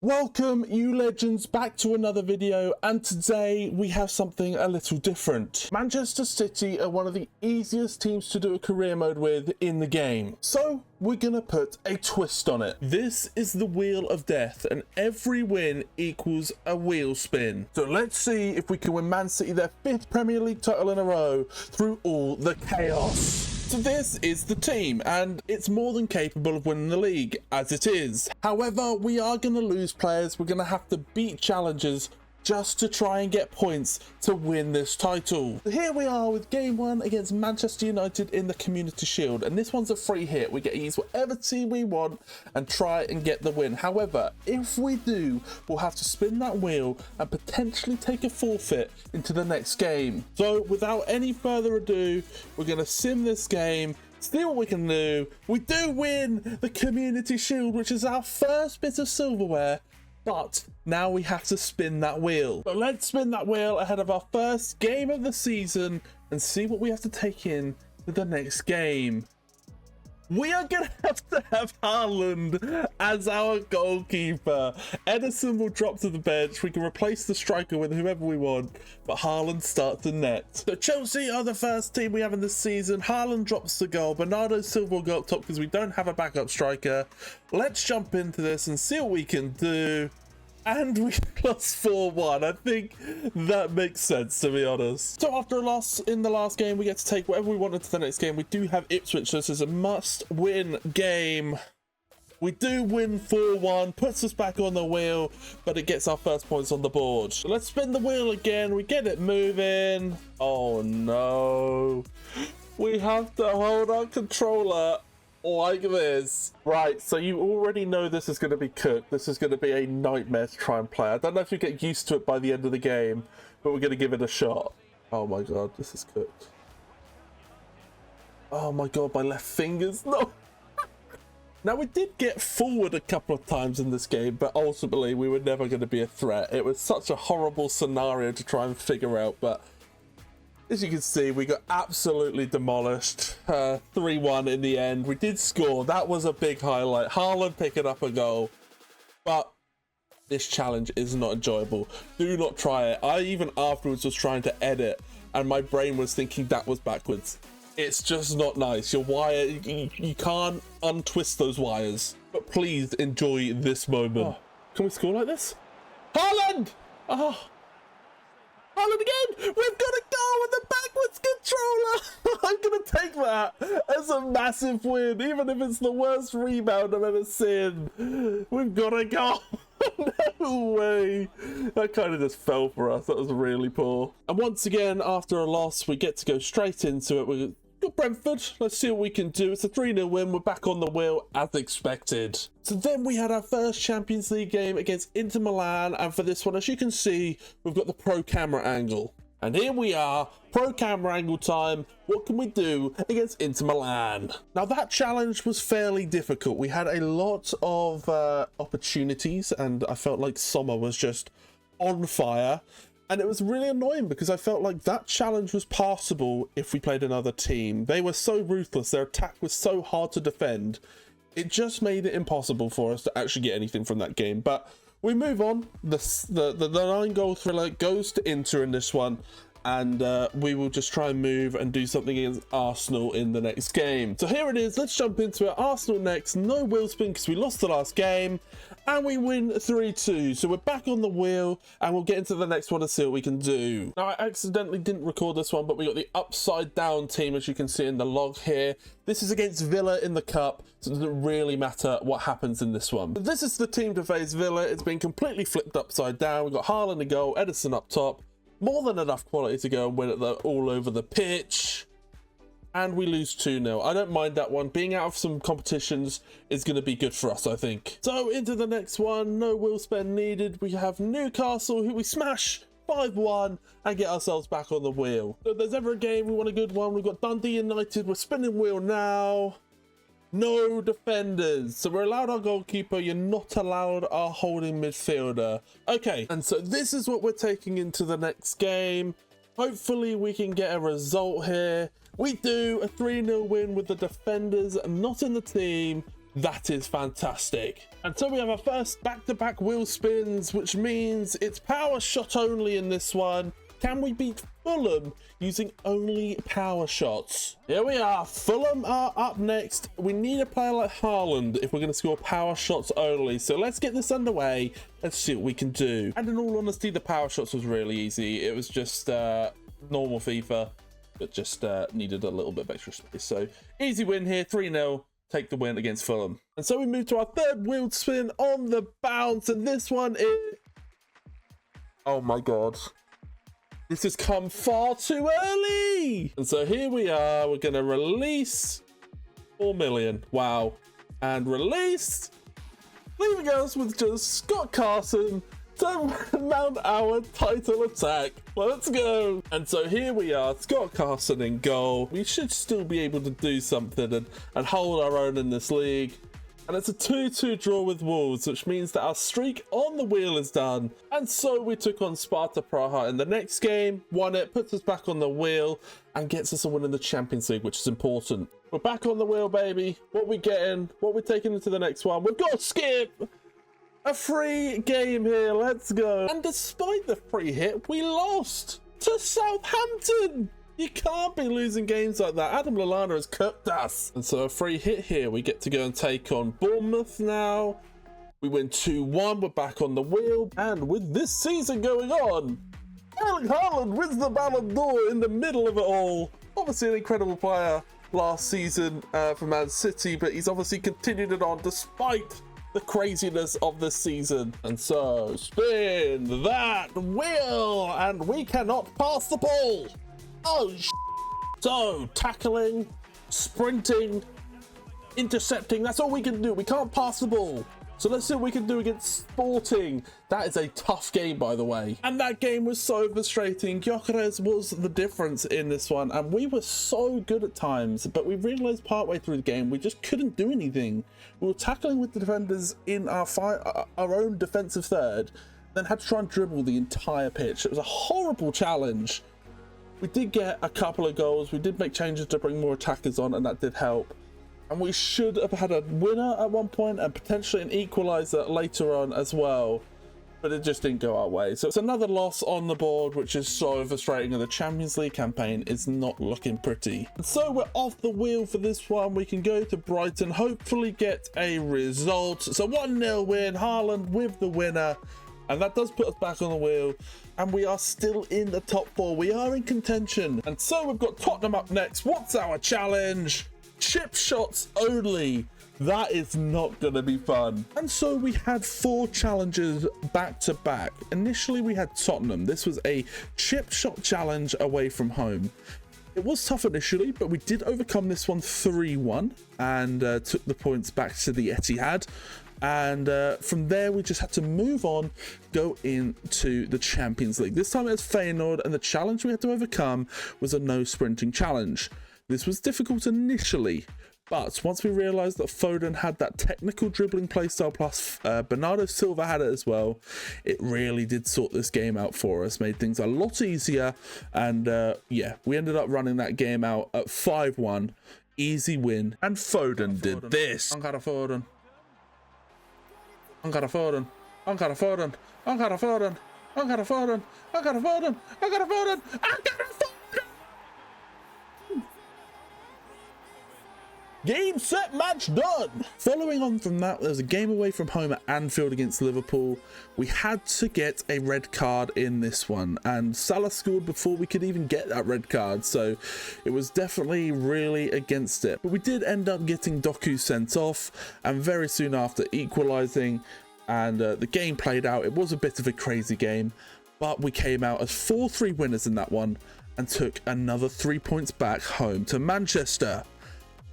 Welcome you legends back to another video, and today we have something a little different. Manchester City are one of the easiest teams to do a career mode with in the game, so we're gonna put a twist on it. This is the Wheel of Death, and every win equals a wheel spin. So let's see if we can win Man City their 5th Premier League title in a row through all the chaos. So this is the team, and it's more than capable of winning the league, as it is. However, we are going to lose players. We're going to have to beat challenges just to try and get points to win this title. So here we are with game 1 against Manchester United in the Community Shield, and this one's a free hit. We get to use whatever team we want and try and get the win. However, if we do, we'll have to spin that wheel and potentially take a forfeit into the next game. So without any further ado, we're going to sim this game, see what we can do. We do win the Community Shield, which is our first bit of silverware, but now we have to spin that wheel. So let's spin that wheel ahead of our first game of the season and see what we have to take in to the next game. We are going to have Haaland as our goalkeeper. Ederson will drop to the bench. We can replace the striker with whoever we want, but Haaland starts the net. So Chelsea are the first team we have in this season. Haaland drops the goal. Bernardo Silva will go up top because we don't have a backup striker. Let's jump into this and see what we can do. And we lost 4-1. I think that makes sense, to be honest. So after a loss in the last game, we get to take whatever we want into the next game. We do have Ipswich, so this is a must-win game. We do win 4-1, puts us back on the wheel, but it gets our first points on the board. So let's spin the wheel again. We get it moving. Oh, no. We have to hold our controller like this. Right, so you already know this is going to be cooked. This is going to be a nightmare to try and play. I don't know if you get used to it by the end of the game, but we're going to give it a shot. Oh my god, this is cooked. Oh my god, my left fingers, no. Now, we did get forward a couple of times in this game, but ultimately we were never going to be a threat. It was such a horrible scenario to try and figure out, but as you can see, we got absolutely demolished. 3-1 in the end. We did score. That was a big highlight. Haaland picking up a goal. But this challenge is not enjoyable. Do not try it. I even afterwards was trying to edit, and my brain was thinking that was backwards. It's just not nice. Your wire, you can't untwist those wires. But please enjoy this moment. Oh, can we score like this? Haaland! Oh. Haaland again! We've got a goal with the backwards controller! I'm going to take that as a massive win, even if it's the worst rebound I've ever seen. We've got a goal! No way! That kind of just fell for us. That was really poor. And once again, after a loss, we get to go straight into it. We've got Brentford. Let's see what we can do. It's a 3-0 win. We're back on the wheel as expected. So then we had our first Champions League game against Inter Milan, and for this one, as you can see, we've got the pro camera angle. And here we are, pro camera angle time. What can we do against Inter Milan? Now, that challenge was fairly difficult. We had a lot of opportunities, and I felt like Sommer was just on fire. And it was really annoying because I felt like that challenge was passable if we played another team. They were so ruthless. Their attack was so hard to defend. It just made it impossible for us to actually get anything from that game. But we move on. The 9-goal thriller goes to Inter in this one. And we will just try and move and do something against Arsenal in the next game. So here it is. Let's jump into it. Arsenal next. No wheel spin because we lost the last game. And we win 3-2. So we're back on the wheel. And we'll get into the next one and see what we can do. Now, I accidentally didn't record this one, but we got the upside down team, as you can see in the log here. This is against Villa in the Cup. So it doesn't really matter what happens in this one. But this is the team to face Villa. It's been completely flipped upside down. We've got Haaland in goal. Ederson up top. More than enough quality to go and win it all over the pitch. And we lose 2-0. I don't mind that one. Being out of some competitions is going to be good for us, I think. So into the next one. No wheel spin needed. We have Newcastle, who we smash 5-1 and get ourselves back on the wheel. So if there's ever a game we want a good one, we've got Dundee United. We're spinning wheel now. No defenders. So we're allowed our goalkeeper. You're not allowed our holding midfielder. Okay, and so this is what we're taking into the next game. Hopefully we can get a result here. We do a 3-0 win with the defenders not in the team. That is fantastic. And so we have our first back-to-back wheel spins, which means it's power shot only in this one. Can we beat Fulham using only power shots? Here we are. Fulham are up next. We need a player like Haaland if we're going to score power shots only. So let's get this underway and see what we can do. And in all honesty, the power shots was really easy. It was just normal FIFA, but just needed a little bit of extra space. So easy win here, 3-0. Take the win against Fulham. And so we move to our third wheel spin on the bounce. And this one is... oh my God. This has come far too early. And so here we are. We're going to release 4 million. Wow. And release, leaving us with just Scott Carson to mount our title attack. Let's go. And so here we are, Scott Carson in goal. We should still be able to do something and hold our own in this league. And it's a 2-2 draw with Wolves, which means that our streak on the wheel is done. And so we took on Sparta Praha in the next game, won it, puts us back on the wheel, and gets us a win in the Champions League, which is important. We're back on the wheel, baby. What we getting? What we taking into the next one? We've got to skip a free game here. Let's go. And despite the free hit, we lost to Southampton. You can't be losing games like that. Adam Lallana has cooked us. And so a free hit here. We get to go and take on Bournemouth now. We win 2-1. We're back on the wheel. And with this season going on, Erling Haaland wins the Ballon d'Or in the middle of it all. Obviously an incredible player last season for Man City, but he's obviously continued it on despite the craziness of this season. And so spin that wheel and we cannot pass the ball. Oh, so tackling, sprinting, intercepting, that's all we can do. We can't pass the ball. So let's see what we can do against Sporting. That is a tough game, by the way. And that game was so frustrating. Gyökeres was the difference in this one. And we were so good at times, but we realized partway through the game, we just couldn't do anything. We were tackling with the defenders in our own defensive third, then had to try and dribble the entire pitch. It was a horrible challenge. We did get a couple of goals. We did make changes to bring more attackers on, and that did help. And we should have had a winner at one point and potentially an equaliser later on as well. But it just didn't go our way. So it's another loss on the board, which is so frustrating. And the Champions League campaign is not looking pretty. And so we're off the wheel for this one. We can go to Brighton, hopefully get a result. So 1-0 win, Haaland with the winner. And that does put us back on the wheel. And we are still in the top 4. We are in contention. And so we've got Tottenham up next. What's our challenge? Chip shots only. That is not going to be fun. And so we had 4 challenges back to back. Initially we had Tottenham. This was a chip shot challenge away from home. It was tough initially, but we did overcome this one 3-1 and took the points back to the Etihad. And from there we just had to move on, go into the Champions League. This time it was Feyenoord, and the challenge we had to overcome was a no sprinting challenge. This was difficult initially, but once we realized that Foden had that technical dribbling playstyle plus Bernardo Silva had it as well, it really did sort this game out for us, made things a lot easier. And yeah, we ended up running that game out at 5-1, easy win. And Foden did this. Ankara Foden. Ankara Foden. Ankara Foden. Ankara Foden. Ankara Foden. Ankara Foden. Ankara Foden. Ankara Foden. Game, set, match, done. Following on from that, there was a game away from home at Anfield against Liverpool. We had to get a red card in this one, and Salah scored before we could even get that red card, so it was definitely really against it. But we did end up getting Doku sent off, and very soon after equalising, and the game played out. It was a bit of a crazy game, but we came out as 4-3 winners in that one, and took another 3 points back home to Manchester.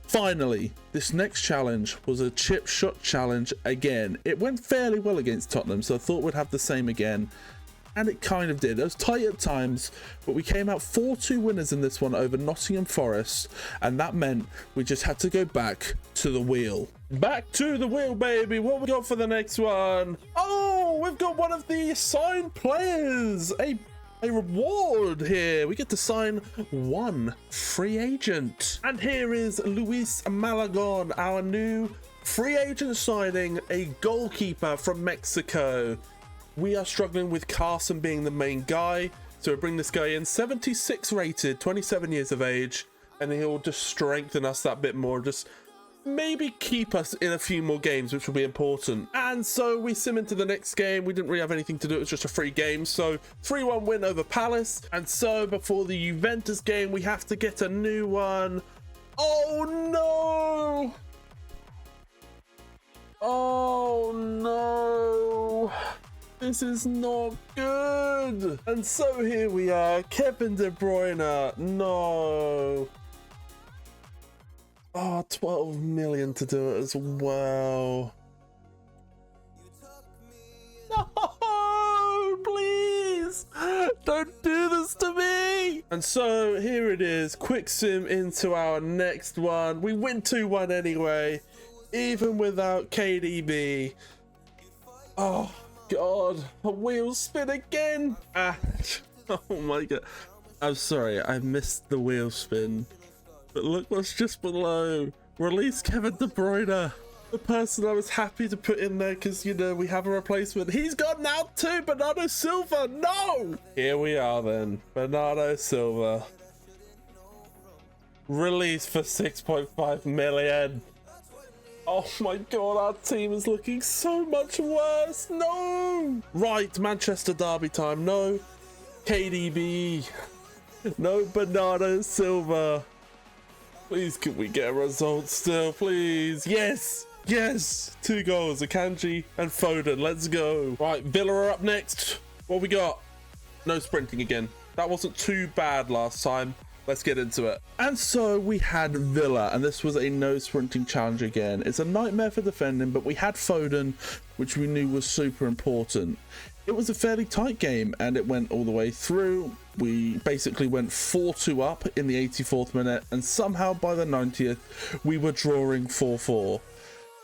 Finally, this next challenge was a chip shot challenge again. It went fairly well against Tottenham, so I thought we'd have the same again. And it kind of did. It was tight at times, but we came out 4-2 winners in this one over Nottingham Forest. And that meant we just had to go back to the wheel. Back to the wheel, baby. What we got for the next one? Oh, we've got one of the signed players. A reward here. We get to sign one free agent, and here is Luis Malagon, our new Free agent signing a goalkeeper from Mexico. We are struggling with Carson being the main guy, so we bring this guy in, 76 rated, 27 years of age, and he'll just strengthen us that bit more, just maybe keep us in a few more games, which will be important. And so we sim into the next game. We didn't really have anything to do, it was just a free game, so 3-1 win over Palace. And so before the Juventus game, we have to get a new one. Oh no! Oh no! This is not good. And so here we are, Kevin De Bruyne. No. Oh, 12 million to do it as well. No, please. Don't do this to me. And so here it is, quick sim into our next one. We win 2-1 anyway, even without KDB. Oh. God, a wheel spin again. Oh my god, I'm sorry, I missed the wheel spin, but look what's just below. Release Kevin De Bruyne, the person I was happy to put in there because, you know, we have a replacement. He's gone now too. Bernardo Silva. No, here we are then, Bernardo Silva released for 6.5 million. Oh my god, our team is looking so much worse. No! Right, Manchester derby time. No KDB. No Bernardo Silva. Please, can we get a result still, please? Yes! Yes! 2 goals, Akanji and Foden. Let's go. Right, Villa are up next. What we got? No sprinting again. That wasn't too bad last time. Let's get into it. And so we had Villa, and this was a no sprinting challenge again. It's a nightmare for defending, but we had Foden, which we knew was super important. It was a fairly tight game, and it went all the way through. We basically went 4-2 up in the 84th minute, and somehow by the 90th, we were drawing 4-4.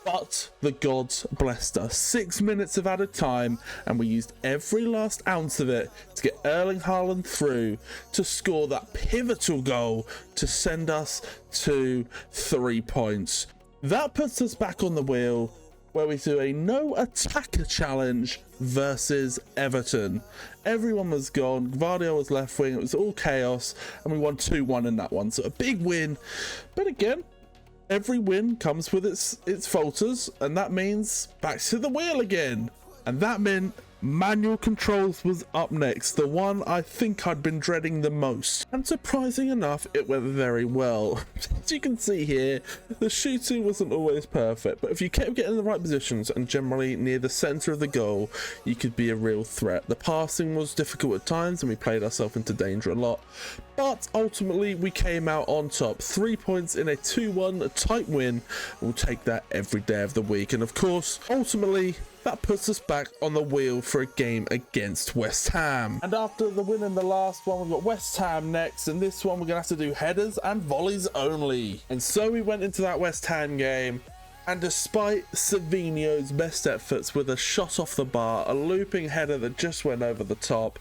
But the gods blessed us. 6 minutes of added time, and we used every last ounce of it to get Erling Haaland through to score that pivotal goal to send us to 3 points. That puts us back on the wheel, where we do a no attacker challenge versus Everton. Everyone was gone, Gvardiol was left wing, it was all chaos, and we won 2-1 in that one. So a big win, but again, every win comes with its falters, and that means back to the wheel again. And that meant manual controls was up next, the one I think I'd been dreading the most. And surprising enough, it went very well. As you can see here, the shooting wasn't always perfect, but if you kept getting in the right positions and generally near the center of the goal, you could be a real threat. The passing was difficult at times, and we played ourselves into danger a lot. But ultimately, we came out on top. 3 points in a 2-1 tight win. We'll take that every day of the week. And of course, ultimately, that puts us back on the wheel for a game against West Ham. And after the win in the last one, we've got West Ham next. And this one, we're going to have to do headers and volleys only. And so we went into that West Ham game. And despite Savinho's best efforts with a shot off the bar, a looping header that just went over the top,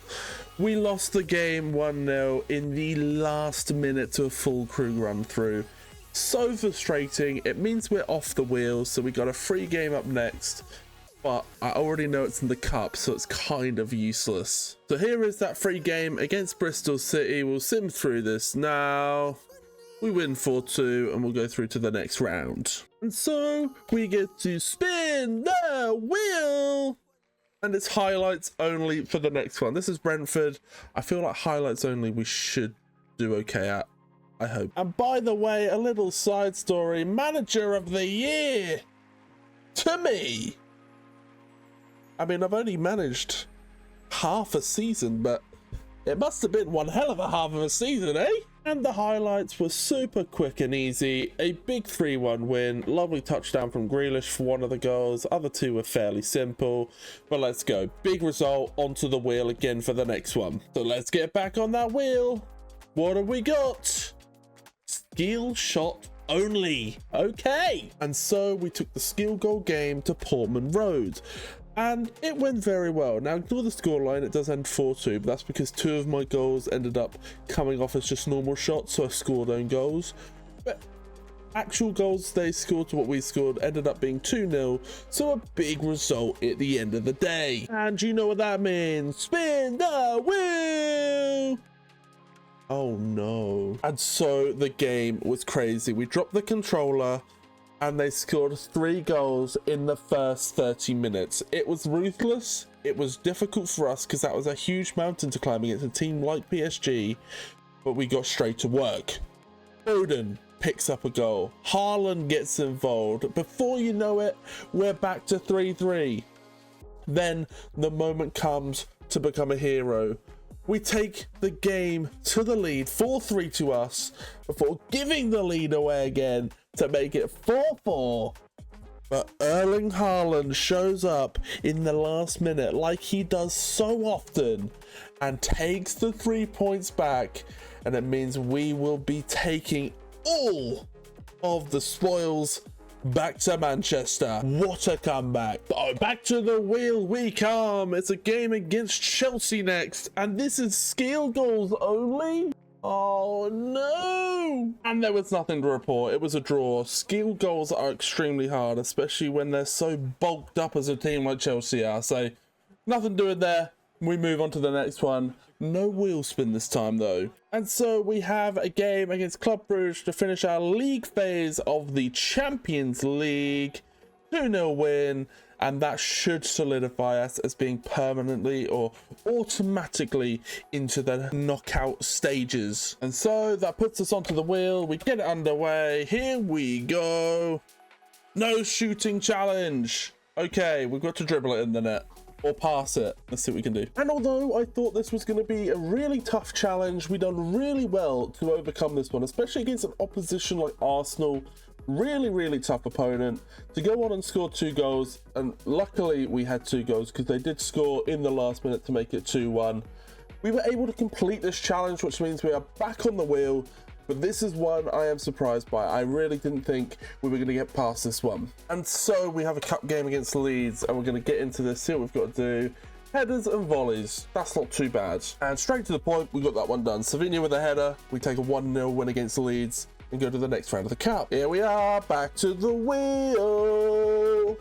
we lost the game 1-0 in the last minute to a full crew run through. So frustrating. It means we're off the wheels, so we got a free game up next. But I already know it's in the cup, so it's kind of useless. So here is that free game against Bristol City. We'll sim through this now. We win 4-2 and we'll go through to the next round. And so we get to spin the wheel. And it's highlights only for the next one. This is Brentford. I feel like highlights only we should do okay at, I hope. And by the way, a little side story. Manager of the year to me. I mean, I've only managed half a season, but it must have been one hell of a half of a season, eh? And the highlights were super quick and easy. A big 3-1 win. Lovely touchdown from Grealish for one of the goals. Other two were fairly simple. But let's go. Big result, onto the wheel again for the next one. So let's get back on that wheel. What have we got? Skill shot only. Okay. And so we took the skill goal game to Portman Road. And it went very well. Now, ignore the scoreline, it does end 4-2, but that's because 2 of my goals ended up coming off as just normal shots, so I scored own goals. But actual goals they scored to what we scored ended up being 2-0, so a big result at the end of the day. And you know what that means? Spin the wheel! Oh no. And so the game was crazy. We dropped the controller and they scored 3 goals in the first 30 minutes. It was ruthless. It was difficult for us because that was a huge mountain to climb against a team like PSG, but we got straight to work. Foden picks up a goal. Haaland gets involved. Before you know it, we're back to 3-3. Then the moment comes to become a hero. We take the game to the lead, 4-3 to us, before giving the lead away again to make it 4-4. But Erling Haaland shows up in the last minute like he does so often and takes the 3 points back, and it means we will be taking all of the spoils back to Manchester. What a comeback. Oh, back to the wheel we come. It's a game against Chelsea next, and this is skill goals only. Oh no! And there was nothing to report. It was a draw. Skill goals are extremely hard, especially when they're so bulked up as a team like Chelsea are. So nothing doing there. We move on to the next one. No wheel spin this time though. And so we have a game against Club Brugge to finish our league phase of the Champions League. 2-0 win, and that should solidify us as being permanently or automatically into the knockout stages. And so that puts us onto the wheel. We get it underway. Here we go. No shooting challenge. Okay, we've got to dribble it in the net or pass it. Let's see what we can do. And although I thought this was going to be a really tough challenge, we done really well to overcome this one, especially against an opposition like Arsenal. Really tough opponent to go on and score 2 goals, and luckily we had 2 goals because they did score in the last minute to make it 2-1. We were able to complete this challenge, which means we are back on the wheel, but this is one I am surprised by. I really didn't think we were going to get past this one. And so we have a cup game against Leeds, and we're going to get into this, see what we've got to do. Headers and volleys, that's not too bad. And straight to the point, we got that one done. Savinha with a header, we take a 1-0 win against Leeds and go to the next round of the cup. Here we are, back to the wheel.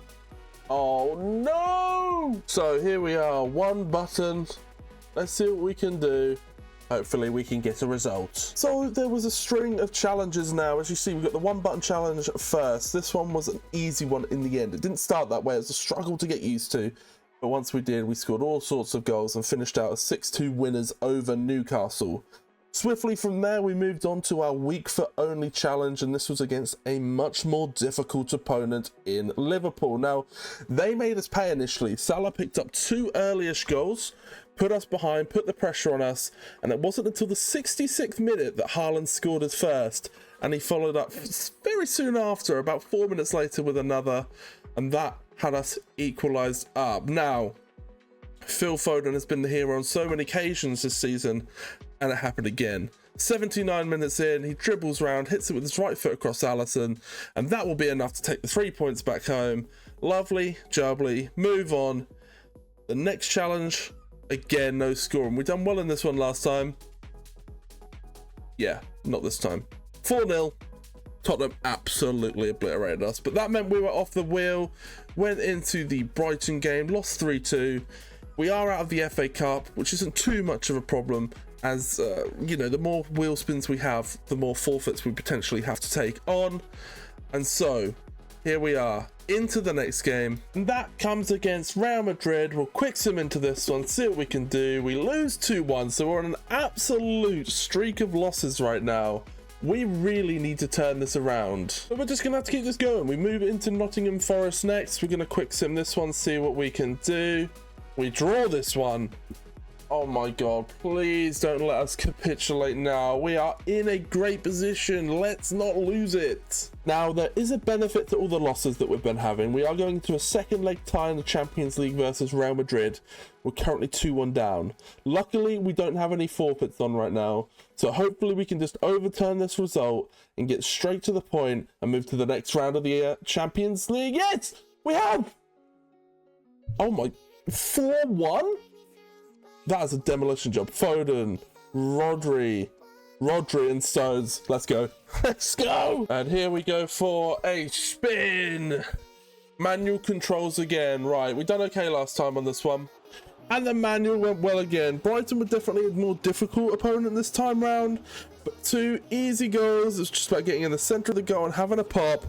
Oh no! So here we are, 1 button. Let's see what we can do. Hopefully we can get a result. So there was a string of challenges now. As you see, we got the 1 button challenge first. This one was an easy one in the end. It didn't start that way. It was a struggle to get used to. But once we did, we scored all sorts of goals and finished out as 6-2 winners over Newcastle. Swiftly from there, we moved on to our week for only challenge, and this was against a much more difficult opponent in Liverpool. Now, they made us pay initially. Salah picked up 2 early-ish goals, put us behind, put the pressure on us, and it wasn't until the 66th minute that Haaland scored his first, and he followed up very soon after, about 4 minutes later, with another, and that had us equalised up. Now, Phil Foden has been the hero on so many occasions this season, and it happened again. 79 minutes in, he dribbles round, hits it with his right foot across Alisson, and that will be enough to take the 3 points back home. Lovely, jubbly, move on. The next challenge, again, no scoring. We done well in this one last time. Yeah, not this time. 4-0. Tottenham absolutely obliterated us, but that meant we were off the wheel, went into the Brighton game, lost 3-2. We are out of the FA Cup, which isn't too much of a problem, as you know, the more wheel spins we have, the more forfeits we potentially have to take on. And so here we are into the next game, and that comes against Real Madrid. We'll quick sim into this one, see what we can do. We lose 2-1, so we're on an absolute streak of losses right now. We really need to turn this around, but we're just gonna have to keep this going. We move into Nottingham Forest next. We're gonna quick sim this one, see what we can do. We draw this one. Oh my god, please don't let us capitulate now. We are in a great position. Let's not lose it. Now, there is a benefit to all the losses that we've been having. We are going to a second leg tie in the Champions League versus Real Madrid. We're currently 2-1 down. Luckily, we don't have any forfeits on right now, so hopefully we can just overturn this result and get straight to the point and move to the next round of the Champions League. Yes, we have! Oh my, 4-1? That is a demolition job. Foden, Rodri, Rodri and Stones. Let's go. Let's go. And here we go for a spin. Manual controls again. Right, we done okay last time on this one. And the manual went well again. Brighton were definitely a more difficult opponent this time round. But 2 easy goals. It's just about getting in the centre of the goal and having a pop.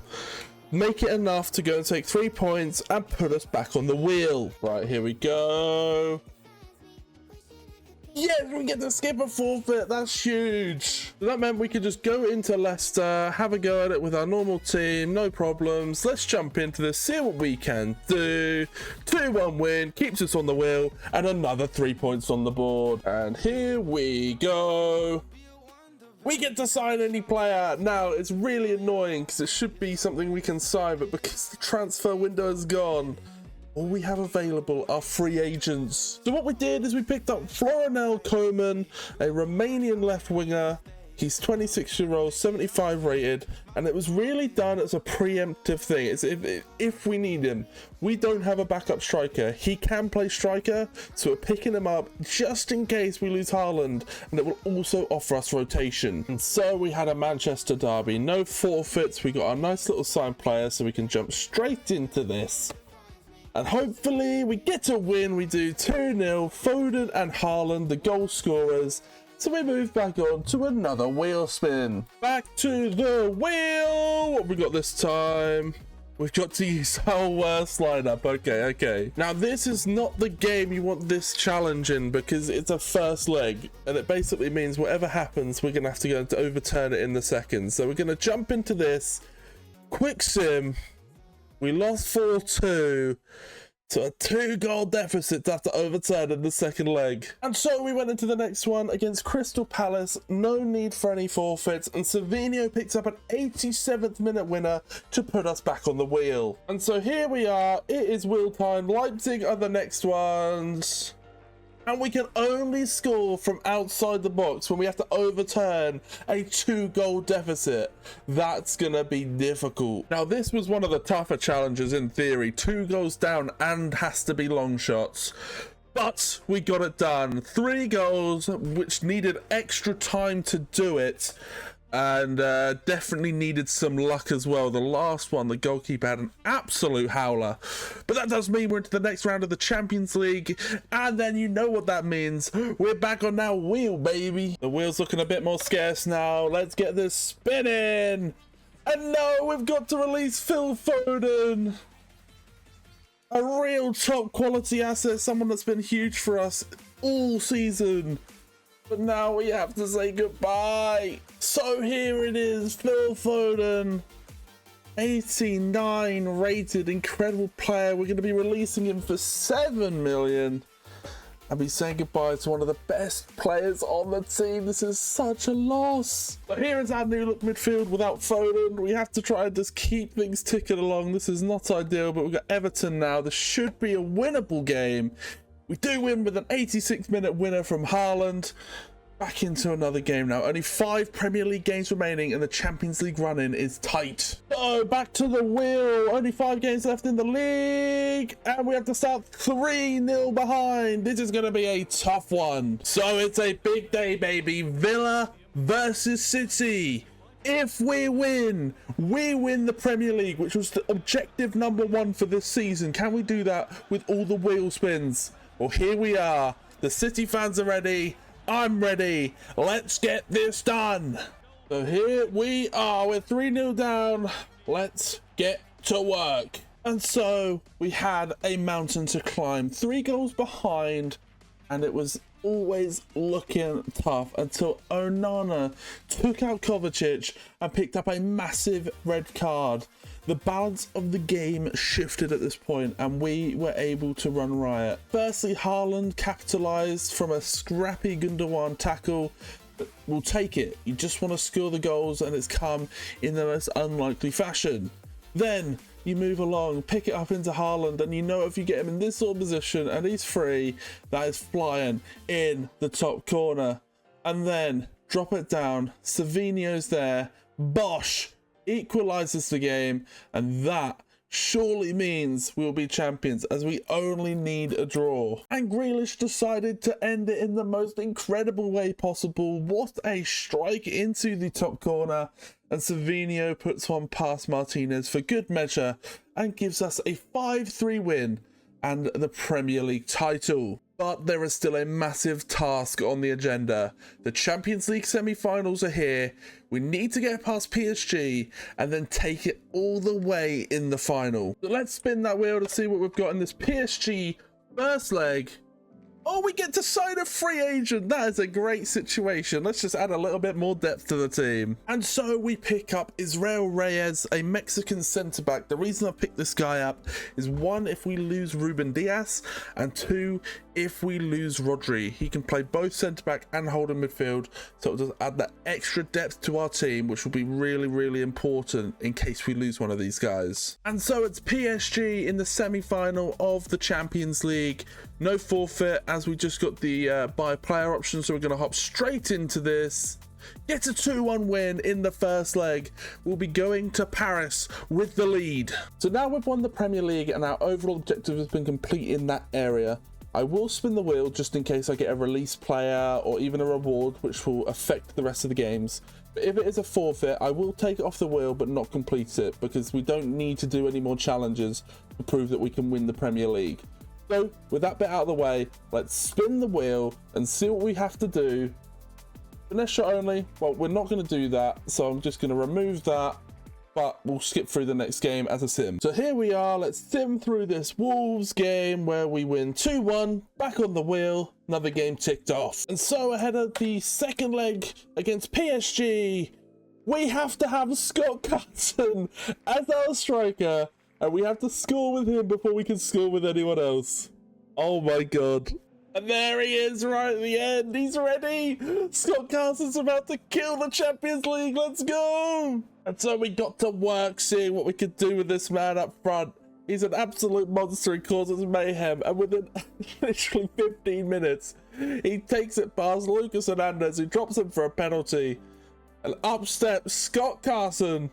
Make it enough to go and take 3 points and put us back on the wheel. Right, here we go. Yes, we get to skip a forfeit. That's huge. That meant we could just go into Leicester, have a go at it with our normal team, no problems. Let's jump into this, see what we can do. 2-1 win, keeps us on the wheel, and another 3 points on the board. And here we go. We get to sign any player. Now, it's really annoying because it should be something we can sign, but because the transfer window is gone, all we have available are free agents. So what we did is we picked up Florinel Koeman, a Romanian left winger. He's 26-year-old, 75 rated, and it was really done as a preemptive thing. It's if we need him. We don't have a backup striker. He can play striker, so we're picking him up just in case we lose Haaland, and it will also offer us rotation. And so we had a Manchester derby. No forfeits. We got our nice little signed player, so we can jump straight into this. And hopefully we get a win. We do 2-0. Foden and Haaland, the goal scorers. So we move back on to another wheel spin. Back to the wheel. What have we got this time? We've got to use our worst lineup. Okay. Now this is not the game you want this challenge in because it's a first leg. And it basically means whatever happens, we're going to have to go to overturn it in the second. So we're going to jump into this. Quick sim. We lost 4-2 to a 2-goal deficit to have to overturn in the second leg. And so we went into the next one against Crystal Palace. No need for any forfeits. And Savinho picks up an 87th minute winner to put us back on the wheel. And so here we are. It is wheel time. Leipzig are the next ones. And we can only score from outside the box when we have to overturn a 2-goal deficit. That's going to be difficult. Now, this was one of the tougher challenges in theory. 2 goals down and has to be long shots. But we got it done. 3 goals, which needed extra time to do it. And definitely needed some luck as well. The last one, the goalkeeper had an absolute howler. But that does mean we're into the next round of the Champions League. And then you know what that means. We're back on our wheel, baby. The wheel's looking a bit more scarce now. Let's get this spinning. And no, we've got to release Phil Foden. A real top quality asset. Someone that's been huge for us all season. But now we have to say goodbye. So here it is, Phil Foden, 89 rated, incredible player. We're going to be releasing him for 7 million and be saying goodbye to one of the best players on the team. This is such a loss. But here is our new look midfield without Foden. We have to try and just keep things ticking along. This is not ideal, but we've got Everton now. This should be a winnable game. We do win with an 86-minute winner from Haaland. Back into another game now. Only 5 Premier League games remaining and the Champions League run-in is tight. So back to the wheel. Only 5 games left in the league. And we have to start 3-0 behind. This is going to be a tough one. So it's a big day, baby. Villa versus City. If we win the Premier League, which was the objective #1 for this season. Can we do that with all the wheel spins? Well, here we are. The City fans are ready. I'm ready. Let's get this done. So here we are. We're 3-0 down. Let's get to work. And so we had a mountain to climb. 3 goals behind. And it was always looking tough until Onana took out Kovacic and picked up a massive red card. The balance of the game shifted at this point and we were able to run riot. Firstly, Haaland capitalised from a scrappy Gundogan tackle. We'll take it. You just want to score the goals and it's come in the most unlikely fashion. Then you move along, pick it up into Haaland, and you know if you get him in this sort of position and he's free, that is flying in the top corner. And then drop it down. Savinho's there. Bosh equalises the game, and that surely means we'll be champions, as we only need a draw. And Grealish decided to end it in the most incredible way possible. What a strike into the top corner, and Savinho puts one past Martinez for good measure and gives us a 5-3 win and the Premier League title. But there is still a massive task on the agenda. The Champions League semi-finals are here. We need to get past PSG and then take it all the way in the final. So let's spin that wheel to see what we've got in this PSG first leg. Oh, we get to sign a free agent. That is a great situation. Let's just add a little bit more depth to the team. And so we pick up Israel Reyes, a Mexican centre-back. The reason I picked this guy up is, one, if we lose Ruben Dias, and two, if we lose Rodri. He can play both centre-back and holding midfield, so it'll just add that extra depth to our team, which will be really, really important in case we lose one of these guys. And so it's PSG in the semi-final of the Champions League. No forfeit, as we just got the buy player option, so we're going to hop straight into this. Get a 2-1 win in the first leg. We'll be going to Paris with the lead. So now we've won the Premier League and our overall objective has been complete in that area. I will spin the wheel just in case I get a release player or even a reward, which will affect the rest of the games. But if it is a forfeit, I will take it off the wheel but not complete it, because we don't need to do any more challenges to prove that we can win the Premier League. So with that bit out of the way, let's spin the wheel and see what we have to do. Finesse shot only. Well, we're not going to do that, so I'm just going to remove that, but we'll skip through the next game as a sim. So here we are. Let's sim through this Wolves game where we win 2-1. Back on the wheel. Another game ticked off. And so ahead of the second leg against PSG, we have to have Scott Carson as our striker. And we have to score with him before we can score with anyone else. Oh my god. And there he is right at the end. He's ready. Scott Carson's about to kill the Champions League. Let's go. And so we got to work seeing what we could do with this man up front. He's an absolute monster. He causes mayhem. And within literally 15 minutes, he takes it past Lucas Hernandez, who drops him for a penalty. And up steps Scott Carson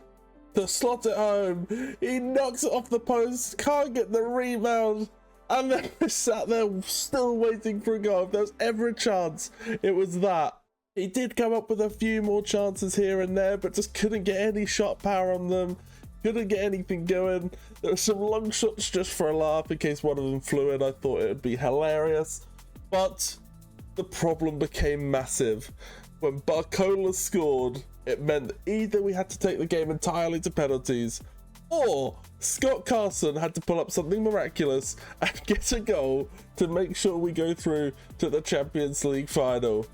to slot it home. He knocks it off the post, can't get the rebound, and then we sat there still waiting for a goal. If there was ever a chance, it was that. He did come up with a few more chances here and there, but just couldn't get any shot power on them, couldn't get anything going. There were some long shots just for a laugh in case one of them flew in. I thought it would be hilarious, but the problem became massive. When Barcola scored, it meant that either we had to take the game entirely to penalties, or Scott Carson had to pull up something miraculous and get a goal to make sure we go through to the Champions League final.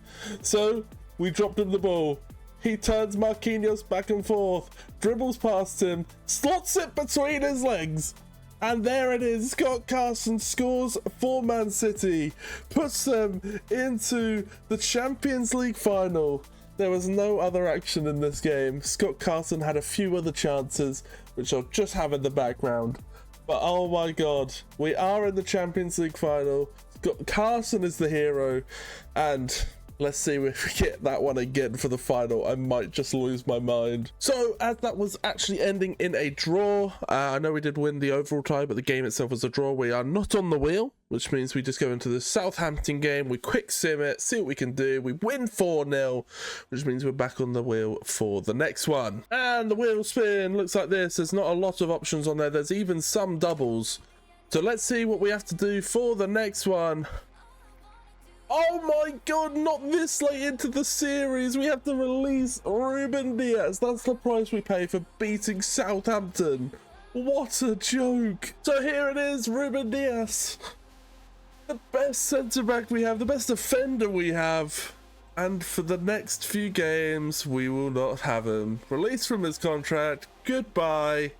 So we dropped him the ball. He turns Marquinhos back and forth, dribbles past him, slots it between his legs, and there it is. Scott Carson scores for Man City, puts them into the Champions League final. There was no other action in this game. Scott Carson had a few other chances, which I'll just have in the background. But oh my god, we are in the Champions League final. Scott Carson is the hero, and let's see if we get that one again for the final. I might just lose my mind. So, as that was actually ending in a draw, I know we did win the overall tie, but the game itself was a draw. We are not on the wheel, which means we just go into the Southampton game. We quick sim it, see what we can do. We win 4-0, which means we're back on the wheel for the next one. And the wheel spin looks like this. There's not a lot of options on there. There's even some doubles. So let's see what we have to do for the next one. Oh my god, not this late into the series. We have to release Ruben Dias. That's the price we pay for beating Southampton. What a joke. So here it is, Ruben Dias. The best centre-back we have, the best defender we have. And for the next few games, we will not have him. Released from his contract. Goodbye.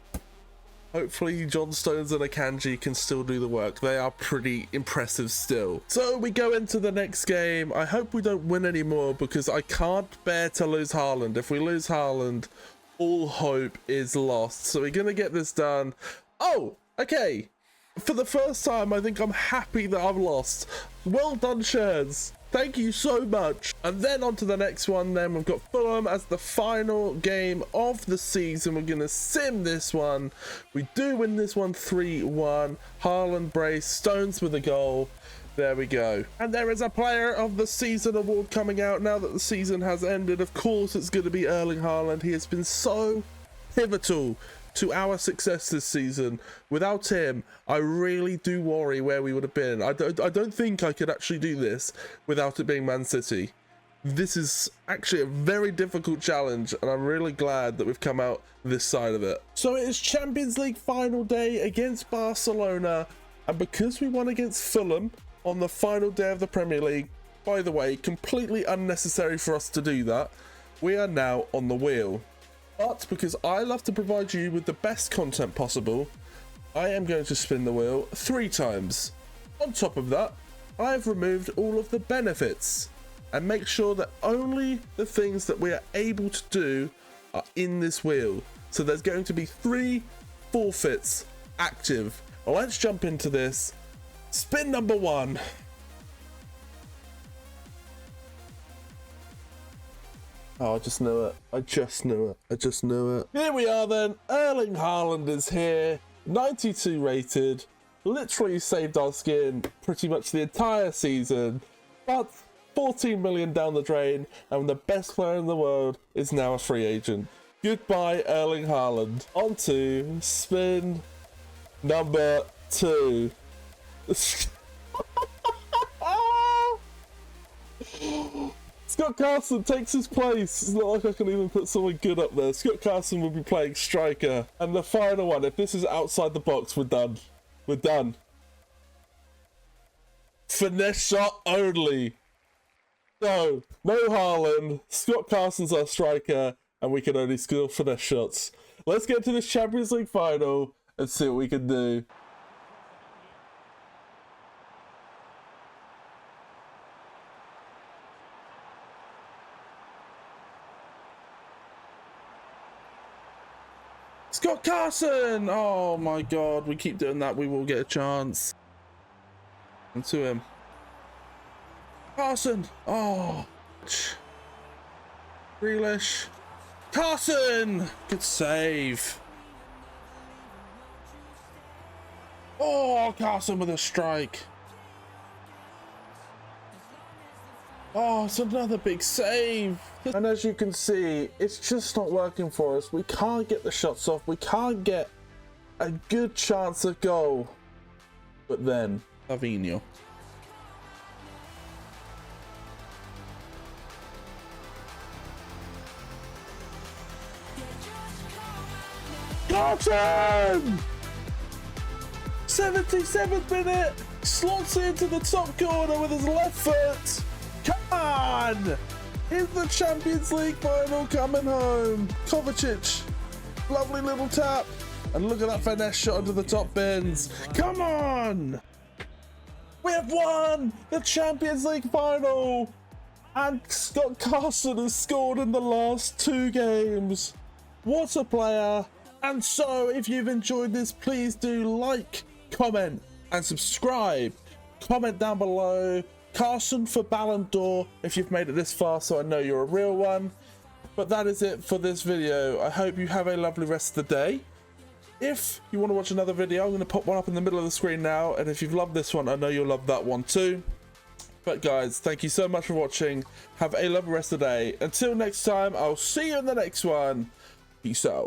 Hopefully John Stones and Akanji can still do the work. They are pretty impressive still. So we go into the next game. I hope we don't win anymore because I can't bear to lose Haaland. If we lose Haaland, all hope is lost. So we're going to get this done. Oh, okay. For the first time, I think I'm happy that I've lost. Well done, Shares. Thank you so much. And then on to the next one. Then we've got Fulham as the final game of the season. We're going to sim this one. We do win this one 3-1. Haaland brace, Stones with a goal. There we go. And there is a player of the season award coming out now that the season has ended. Of course, it's going to be Erling Haaland. He has been so pivotal to our success this season. Without him, I really do worry where we would have been. I don't think I could actually do this without it being Man City. This is actually a very difficult challenge, and I'm really glad that we've come out this side of it. So it is Champions League final day against Barcelona, and because we won against Fulham on the final day of the Premier League, by the way, completely unnecessary for us to do that, we are now on the wheel. But because I love to provide you with the best content possible, I am going to spin the wheel 3 times. On top of that, I have removed all of the benefits and make sure that only the things that we are able to do are in this wheel. So there's going to be 3 forfeits active. Well, let's jump into this. Spin number 1. Oh, I just knew it. I just knew it. I just knew it. Here we are then. Erling Haaland is here. 92 rated. Literally saved our skin pretty much the entire season. But 14 million down the drain. And the best player in the world is now a free agent. Goodbye, Erling Haaland. On to spin number 2. Scott Carson takes his place. It's not like I can even put someone good up there. Scott Carson will be playing striker. And the final one, if this is outside the box, we're done. We're done. Finesse shot only. So, no Haaland. Scott Carson's our striker, and we can only score finesse shots. Let's get to this Champions League final and see what we can do. Scott Carson! Oh my god, we keep doing that, we will get a chance. And to him. Carson! Oh! Grealish. Carson! Good save. Oh, Carson with a strike. Oh, it's another big save. And as you can see, it's just not working for us. We can't get the shots off. We can't get a good chance of goal. But then, Savinho. Carson! 77th minute. Slots into the top corner with his left foot. Come on! Is the Champions League final coming home? Kovacic, lovely little tap. And look at that finesse shot into the top bins. Come on! We have won the Champions League final! And Scott Carson has scored in the last 2 games. What a player! And so, if you've enjoyed this, please do like, comment, and subscribe. Comment down below. Carson for Ballon d'Or if you've made it this far, so I know you're a real one. But that is it for this video. I hope you have a lovely rest of the day. If you want to watch another video, I'm going to pop one up in the middle of the screen now, and if you've loved this one, I know you'll love that one too. But guys, thank you so much for watching. Have a lovely rest of the day. Until next time, I'll see you in the next one. Peace out.